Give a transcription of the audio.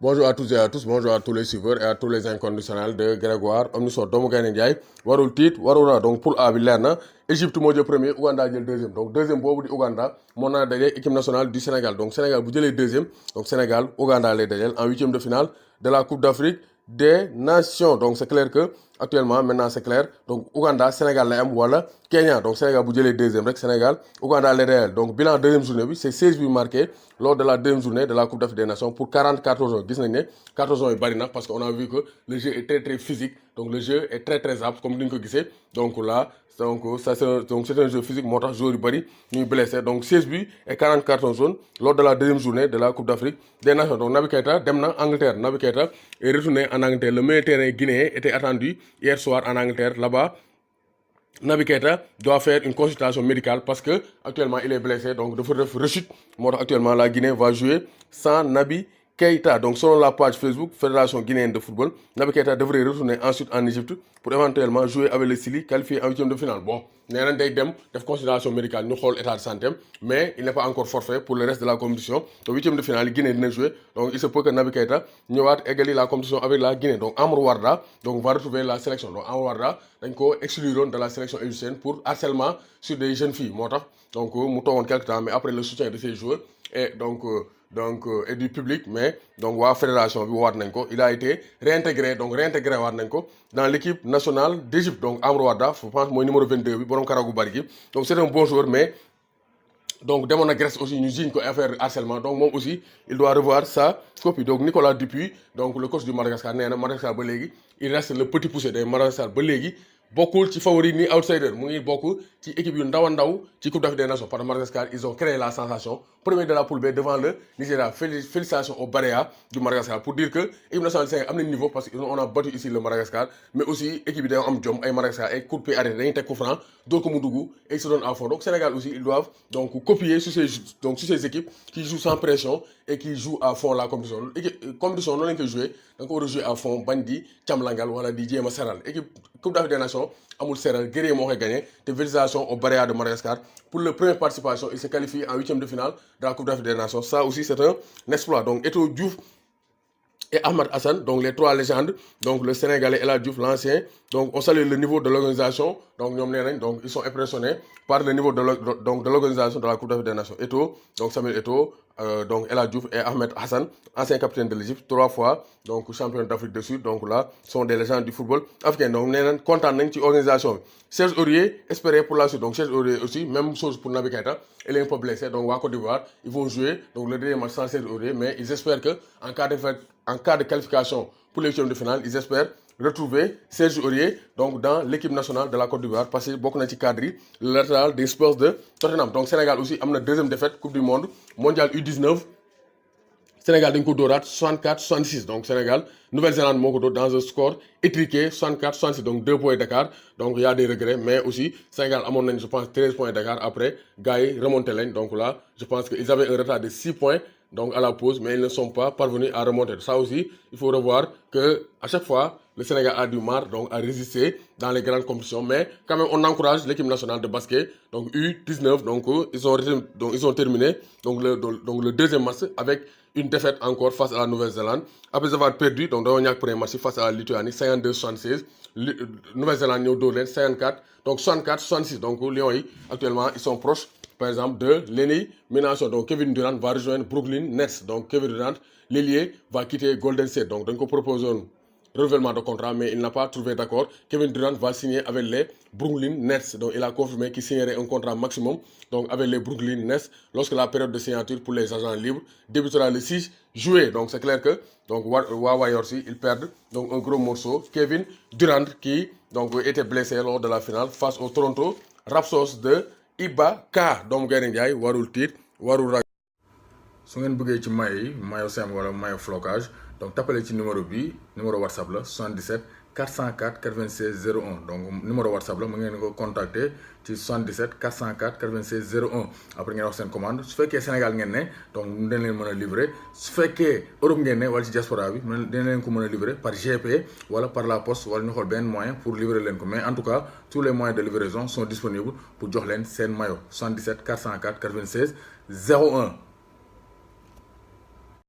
Bonjour à toutes et à tous, bonjour à tous les suiveurs et à tous les inconditionnels de Grégoire Omnisort doomu Gaynde Ndiaye warul tiit warul donc poule A bi leer na Égypte moo jël premier Ouganda jël deuxième donc deuxième boobu di Ouganda moo naa daje équipe nationale du Sénégal donc Sénégal bu jëlee deuxième donc Sénégal Ouganda lay dajeel en huitième de finale de la Coupe d'Afrique des Nations donc c'est clair que actuellement maintenant c'est clair donc Ouganda Sénégal lay am wala Kenya donc Sénégal bu jëlee deuxième rek Sénégal Ouganda lay dajeel donc bilan deuxième journée bi c'est 16 buts marqués lors de la deuxième journée de la Coupe d'Afrique des Nations pour 44 ans gis nañ ne 14 ans yu bari na parce que on a vu que le jeu est très physique donc le jeu est très apte comme ni ñu ko gisee donc là donc ça c'est un jeu physique moo tax joueurs yu bari ñuy blessé donc 16 buts et 40 cartons jaunes lors de la deuxième journée de la Coupe d'Afrique des Nations donc Naby Keita dem na Angleterre Naby Keita est retourné en Angleterre le meilleur terrain guinéen était attendu hier soir en Angleterre là-bas. Naby Keita doit faire une consultation médicale parce que actuellement il est blessé donc dafa def rechute moo tax actuellement la Guinée va jouer sans Naby Keita donc selon la page Facebook Fédération guinéenne de football Naby Keita devrait retourner ensuite en Égypte pour éventuellement jouer avec le Chili qualifié en huitième de finale bon nee nañ day dem def considération médicale ñu xool état de santé mais il n'est pas encore forfait pour le reste de la compétition donc huitième de finale Guinée dina jouer donc il se peut que Naby Keita ñëwaat égali la compétition avec la Guinée donc Amadou Warda donc va retrouver la sélection donc Amadou Warda dañ ko excluroon de la sélection égyptienne pour harcèlement sur des jeunes filles moo tax donc mu toogoon quelque temps mais après le soutien de ces joueurs et et du public mais donc waa fédération bi waat nañ ko il a été réintégré waat nañ ko dans l'équipe nationale d'Égypte donc Amadou Warda je pense mooy numéro 22 bi borom karaw gu bari gi donc c'est un bon joueur mais donc demoon na Grèce aussi ñu jiiñ ko affaire harcèlement donc moom aussi il doit revoir sa copie donc Nicolas Dupuis donc le coach du Madagascar nee na Madagascar ba léegi il reste le petit poussé de Madagascar ba léegi bokkul ci favori ni outsider mu ngi bokk ci équipe yu ndaw a ndaw ci Coupe d'Afrique des Nations par Madagascar ils ont créé la sensation premier de la poule B devant le Nigeria félicitations au Barea du Madagascar pour dire que équipe nationale du Sénégal am na niveau parce que on a battu ici le Madagascar mais aussi équipe yi dañoo am jom ay Madagascar ay coup de pied arrêté dañuy teg coup franc dóor ko mu dugg et ils se donnent à fond donc Sénégal aussi ils doivent donc copier sur ces équipes qui jouent sans pression et qui jouent à fond la compétition noonu lañ koy jouer da nga ko war a jouer à fond bañ di camlangal wala di jéem a seral équipe Coupe d'Afrique des Nations amul seral guerrier moo koy gagné te félicitations au Barea de Madagascar pour leur première participation il se qualifie en huitième de finale de la Coupe d'Afrique des Nations ça aussi c'est un exploit donc Eto'o Diouf et Ahmed Hassan donc les trois légendes donc le Sénégalais El Hadji Diouf l'ancien donc on salue le niveau de l'organisation donc ñoom nee nañ donc ils sont impressionnés par le niveau de l'organisation de la Coupe d'Afrique des Nations Eto'o donc Samuel Eto'o donc El Hadji Diouf et Ahmed Hassan ancien capitaine de l'Égypte 3 fois donc champion d'Afrique du Sud donc là sont des légendes du football africain donc nee nañ kontaan nañ ci organisation bi Serge Aurier espéré pour la suite donc Serge Aurier aussi même chose pour Naby Keita il est un peu blessé donc waa Côte d'Ivoire ils vont jouer donc le dernier match sans Serge Aurier mais ils espèrent que en cas de qualification pour les huitièmes de finale ils espèrent retrouver Serge Aurier donc dans l'équipe nationale de la Côte d'Ivoire parce que bokk na ci cadre yi le latéral des Spurs de Tottenham donc Sénégal aussi am na deuxième défaite Coupe du monde mondial U19 Sénégal dañ ko dóoraat 64-66 donc Sénégal Nouvelle-Zélande moo ko dóor dans un score étriqué 64-66 donc 2 points d'écart donc il y a des regrets mais aussi Sénégal amoon nañ je pense 13 points d'écart après gars yi remonté lañ donc là je pense que ils avaient un retard de 6 points donc à la pause mais ils ne sont pas parvenus à remonter ça aussi il faut revoir que à chaque fois le Sénégal a du mal donc à résister dans les grandes compétitions mais quand même on encourage l'équipe nationale de basket donc U19 donc ils ont terminé donc le deuxième match avec une défaite encore face à la Nouvelle-Zélande après avoir perdu donc dañoo ñàkk premier match face à la Lituanie 52-76 Nouvelle-Zélande ñëw dóor leen 54 donc 64-66 donc Lions yi actuellement ils sont proches par exemple de l'élimination donc Kevin Durant va rejoindre Brooklyn Nets donc Kevin Durant l'ailier va quitter Golden State donc dañ ko proposé woon renouvellement de contrat mais il n'a pas trouvé d'accord Kevin Durant va signer avec les Brooklyn Nets donc il a confirmé qu'il signerait un contrat maximum donc avec les Brooklyn Nets lorsque la période de signature pour les agents libres débutera le 6 juillet donc c'est clair que donc waa Warriors ils perdent donc un gros morceau Kevin Durant qui donc était blessé lors de la finale face au Toronto Raptors de Ibaka doomu Gaynde Ndiaye warul tiit warul ragal su ngeen bëggee ci maillot yi maillot simple wala maillot flocage donc tapale ci numéro bi numéro WhatsApp la 77 404 96 01 donc numéro WhatsApp la mu ngeen ko contacter ci 77 404 96 01 après ngeen wax seen commande su fekkee Sénégal ngeen ne donc dañ leen mën a livrer su fekkee Europe ngeen ne wala ci diaspora bi dañ leen ko mën a livrer par GP wala par la poste wala ñu xool benn moyen pour livrer leen ko mais en tout cas tous les moyens de livraison sont disponibles pour jox leen seen maillot 77 404 96 01